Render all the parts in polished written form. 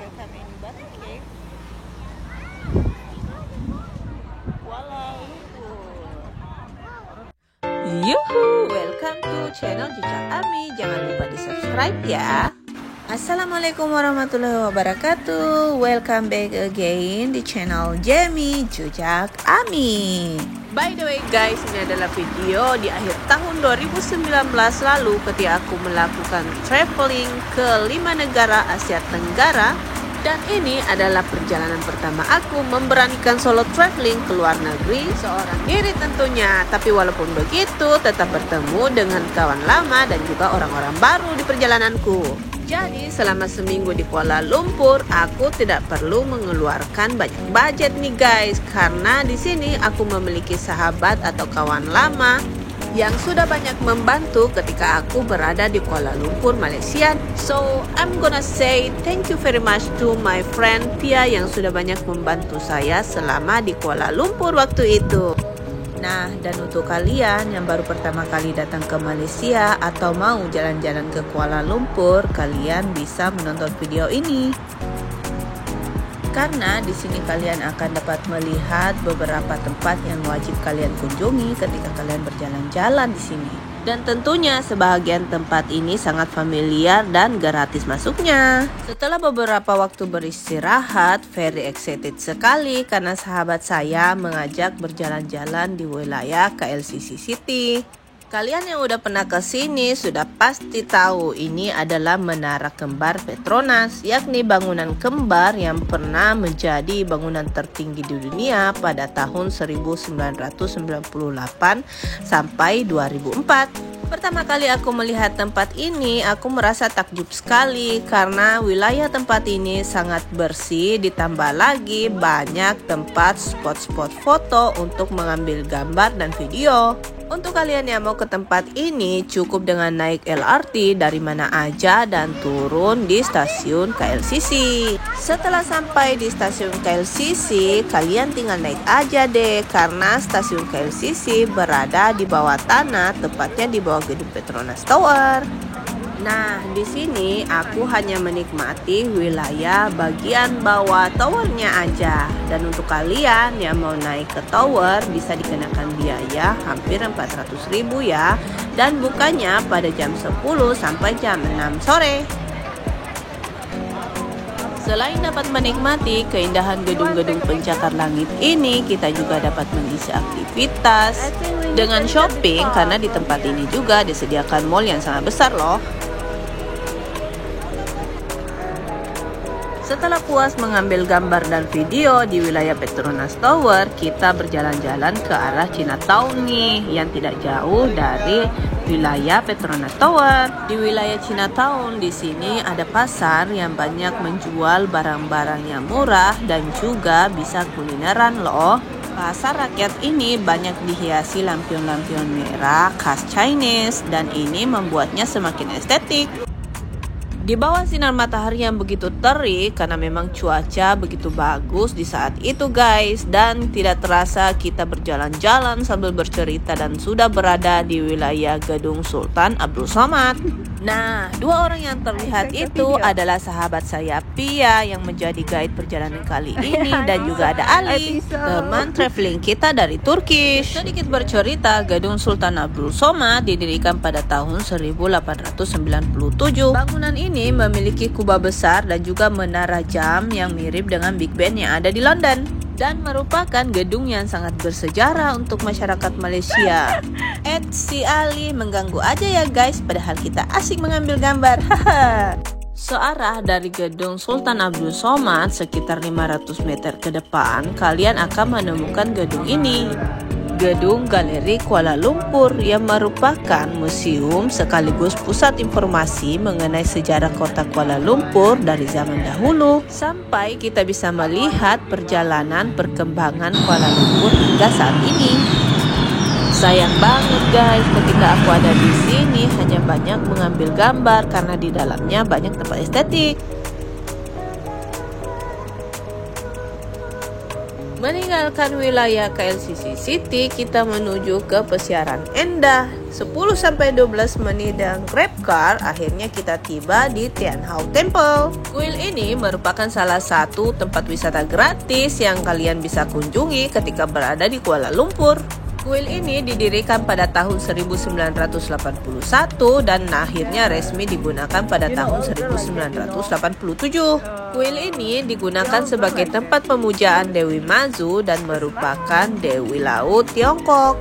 Welcome in Batu Cave, Kuala Lumpur. Yuhu, welcome to channel Jejak Ami. Jangan lupa di subscribe ya. Assalamualaikum warahmatullahi wabarakatuh. Welcome back again di channel Jamie Jejak Ami. By the way guys, ini adalah video di akhir tahun 2019 lalu ketika aku melakukan traveling ke 5 negara Asia Tenggara. Dan ini adalah perjalanan pertama aku memberanikan solo traveling ke luar negeri seorang diri tentunya. Tapi walaupun begitu, tetap bertemu dengan kawan lama dan juga orang-orang baru di perjalananku. Jadi selama seminggu di Kuala Lumpur, aku tidak perlu mengeluarkan banyak budget nih guys, karena di sini aku memiliki sahabat atau kawan lama yang sudah banyak membantu ketika aku berada di Kuala Lumpur, Malaysia. So, I'm gonna say thank you very much to my friend Pia yang sudah banyak membantu saya selama di Kuala Lumpur waktu itu. Nah, dan untuk kalian yang baru pertama kali datang ke Malaysia atau mau jalan-jalan ke Kuala Lumpur, kalian bisa menonton video ini. Karena di sini kalian akan dapat melihat beberapa tempat yang wajib kalian kunjungi ketika kalian berjalan-jalan di sini. Dan tentunya sebahagian tempat ini sangat familiar dan gratis masuknya. Setelah beberapa waktu beristirahat, very excited sekali karena sahabat saya mengajak berjalan-jalan di wilayah KLCC City. Kalian yang udah pernah ke sini sudah pasti tahu ini adalah Menara Kembar Petronas, yakni bangunan kembar yang pernah menjadi bangunan tertinggi di dunia pada tahun 1998 sampai 2004. Pertama kali aku melihat tempat ini, aku merasa takjub sekali karena wilayah tempat ini sangat bersih, ditambah lagi banyak tempat spot-spot foto untuk mengambil gambar dan video. Untuk kalian yang mau ke tempat ini, cukup dengan naik LRT dari mana aja dan turun di stasiun KLCC. Setelah sampai di stasiun KLCC, kalian tinggal naik aja deh, karena stasiun KLCC berada di bawah tanah, tepatnya di bawah gedung Petronas Tower. Nah, di sini aku hanya menikmati wilayah bagian bawah towernya aja. Dan untuk kalian yang mau naik ke tower bisa dikenakan biaya hampir 400.000 ya. Dan bukanya pada jam 10 sampai jam 6 sore. Selain dapat menikmati keindahan gedung-gedung pencakar langit ini, kita juga dapat mengisi aktivitas dengan shopping karena di tempat ini juga disediakan mall yang sangat besar loh. Setelah puas mengambil gambar dan video di wilayah Petronas Tower, kita berjalan-jalan ke arah Chinatown nih, yang tidak jauh dari wilayah Petronas Tower. Di wilayah Chinatown di sini ada pasar yang banyak menjual barang-barang yang murah dan juga bisa kulineran loh. Pasar rakyat ini banyak dihiasi lampion-lampion merah khas Chinese dan ini membuatnya semakin estetik. Di bawah sinar matahari yang begitu terik karena memang cuaca begitu bagus di saat itu guys. Dan tidak terasa kita berjalan-jalan sambil bercerita dan sudah berada di wilayah gedung Sultan Abdul Somad. Nah, dua orang yang terlihat itu adalah sahabat saya Pia yang menjadi guide perjalanan kali ini. Dan juga ada Ali, teman traveling kita dari Turkish. Sedikit bercerita, gedung Sultan Abdul Somad didirikan pada tahun 1897. Bangunan ini memiliki kubah besar dan juga menara jam yang mirip dengan Big Ben yang ada di London. Dan merupakan gedung yang sangat bersejarah untuk masyarakat Malaysia. Si Ali mengganggu aja ya guys, padahal kita asik mengambil gambar. Searah dari gedung Sultan Abdul Somad sekitar 500 meter ke depan, kalian akan menemukan gedung ini. Gedung Galeri Kuala Lumpur yang merupakan museum sekaligus pusat informasi mengenai sejarah kota Kuala Lumpur dari zaman dahulu sampai kita bisa melihat perjalanan perkembangan Kuala Lumpur hingga saat ini. Sayang banget guys, ketika aku ada di sini hanya banyak mengambil gambar karena di dalamnya banyak tempat estetik. Meninggalkan wilayah KLCC City, kita menuju ke Pesiaran Endah. 10-12 menit dengan Grab Car, akhirnya kita tiba di Tian Hao Temple. Kuil ini merupakan salah satu tempat wisata gratis yang kalian bisa kunjungi ketika berada di Kuala Lumpur. Kuil ini didirikan pada tahun 1981 dan akhirnya resmi digunakan pada tahun 1987. Kuil ini digunakan sebagai tempat pemujaan Dewi Mazu dan merupakan Dewi Laut Tiongkok.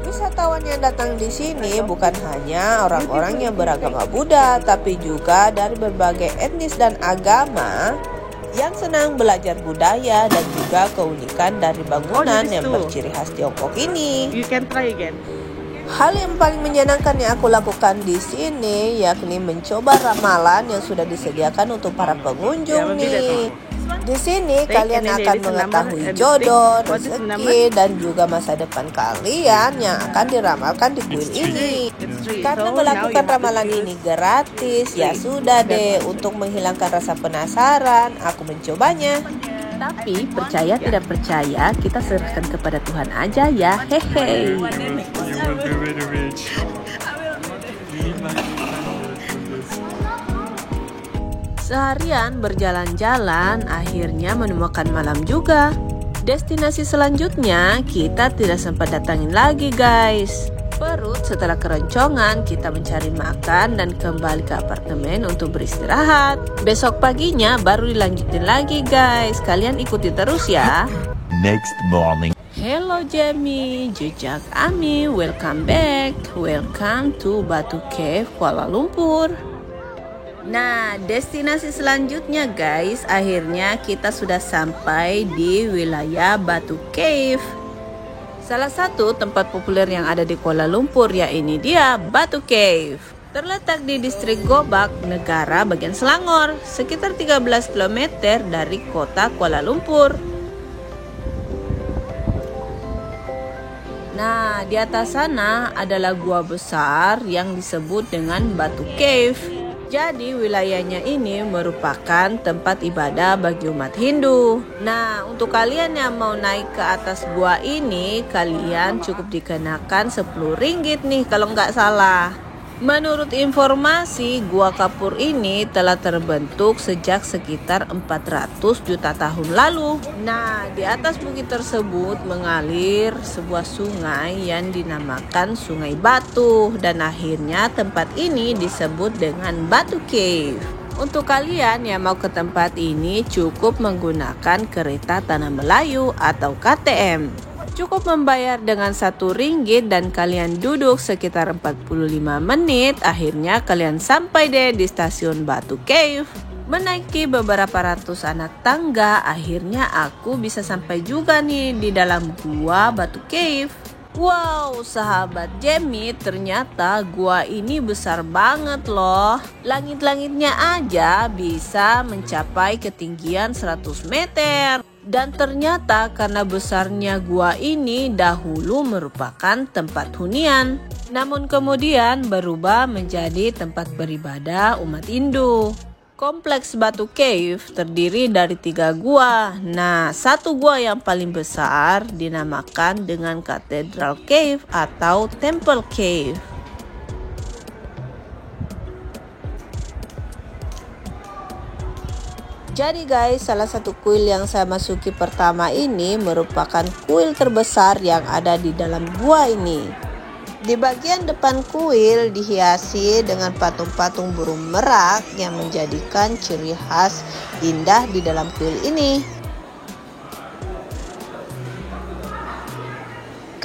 Wisatawan yang datang di sini bukan hanya orang-orang yang beragama Buddha, tapi juga dari berbagai etnis dan agama yang senang belajar budaya dan juga keunikan dari bangunan yang berciri khas Tiongkok ini. You can try again. Hal yang paling menyenangkan yang aku lakukan di sini yakni mencoba ramalan yang sudah disediakan untuk para pengunjung nih. Di sini kalian akan mengetahui jodoh, rezeki, dan juga masa depan kalian yang akan diramalkan di kuil ini. Karena melakukan ramalan ini gratis, ya sudah deh, untuk menghilangkan rasa penasaran, aku mencobanya. Tapi percaya tidak percaya, kita serahkan kepada Tuhan aja ya, hehe. Seharian berjalan-jalan, akhirnya menemukan malam juga. Destinasi selanjutnya kita tidak sempat datangin lagi guys. Perut setelah keroncongan, kita mencari makan dan kembali ke apartemen untuk beristirahat. Besok paginya baru dilanjutin lagi guys. Kalian ikuti terus ya. Next morning. Hello Jamie, jejak Ami, welcome back. Welcome to Batu Cave, Kuala Lumpur. Nah, destinasi selanjutnya guys, akhirnya kita sudah sampai di wilayah Batu Cave. Salah satu tempat populer yang ada di Kuala Lumpur, ya ini dia Batu Cave. Terletak di distrik Gobak, negara bagian Selangor, sekitar 13 km dari kota Kuala Lumpur. Nah, di atas sana adalah gua besar yang disebut dengan Batu Cave. Jadi wilayahnya ini merupakan tempat ibadah bagi umat Hindu. Nah, untuk kalian yang mau naik ke atas gua ini, kalian cukup dikenakan 10 ringgit nih kalau nggak salah. Menurut informasi, gua kapur ini telah terbentuk sejak sekitar 400 juta tahun lalu. Nah, di atas bukit tersebut mengalir sebuah sungai yang dinamakan Sungai Batu, dan akhirnya tempat ini disebut dengan Batu Cave. Untuk kalian yang mau ke tempat ini cukup menggunakan kereta Tanah Melayu atau KTM. Cukup membayar dengan 1 ringgit dan kalian duduk sekitar 45 menit. Akhirnya kalian sampai deh di stasiun Batu Cave. Menaiki beberapa ratus anak tangga, akhirnya aku bisa sampai juga nih di dalam gua Batu Cave. Wow, sahabat Jamie, ternyata gua ini besar banget loh. Langit-langitnya aja bisa mencapai ketinggian 100 meter. Dan ternyata karena besarnya gua ini dahulu merupakan tempat hunian. Namun kemudian berubah menjadi tempat beribadah umat Hindu. Kompleks Batu Cave terdiri dari 3 gua. Nah, satu gua yang paling besar dinamakan dengan Cathedral Cave atau Temple Cave. Jadi guys, salah satu kuil yang saya masuki pertama ini merupakan kuil terbesar yang ada di dalam gua ini. Di bagian depan kuil dihiasi dengan patung-patung burung merak yang menjadikan ciri khas indah di dalam kuil ini.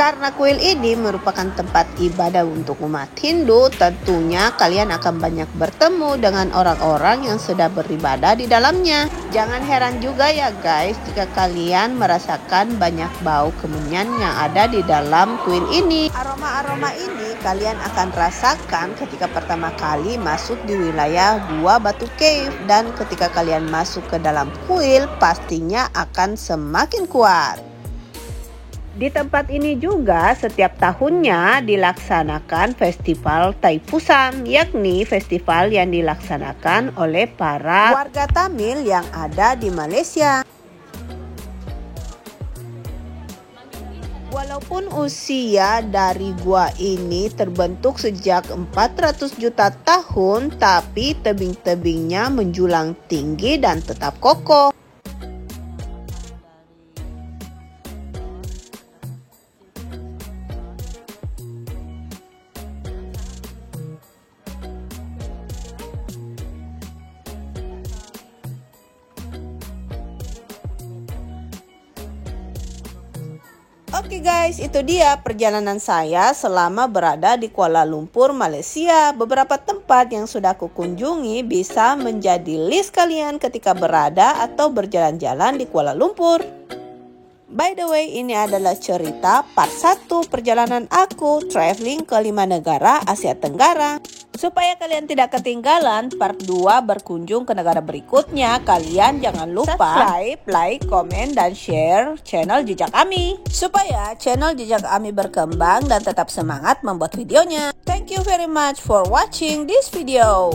Karena kuil ini merupakan tempat ibadah untuk umat Hindu, tentunya kalian akan banyak bertemu dengan orang-orang yang sudah beribadah di dalamnya. Jangan heran juga ya guys jika kalian merasakan banyak bau kemenyan yang ada di dalam kuil ini. Aroma-aroma ini kalian akan rasakan ketika pertama kali masuk di wilayah Gua Batu Cave, dan ketika kalian masuk ke dalam kuil pastinya akan semakin kuat. Di tempat ini juga setiap tahunnya dilaksanakan festival Thaipusam, yakni festival yang dilaksanakan oleh para warga Tamil yang ada di Malaysia. Walaupun usia dari gua ini terbentuk sejak 400 juta tahun, tapi tebing-tebingnya menjulang tinggi dan tetap kokoh. Oke guys, itu dia perjalanan saya selama berada di Kuala Lumpur, Malaysia. Beberapa tempat yang sudah aku kunjungi bisa menjadi list kalian ketika berada atau berjalan-jalan di Kuala Lumpur. By the way, ini adalah cerita part 1 perjalanan aku traveling ke 5 negara Asia Tenggara. Supaya kalian tidak ketinggalan part 2 berkunjung ke negara berikutnya, kalian jangan lupa subscribe, like, komen, dan share channel Jejak Ami. Supaya channel Jejak Ami berkembang dan tetap semangat membuat videonya. Thank you very much for watching this video.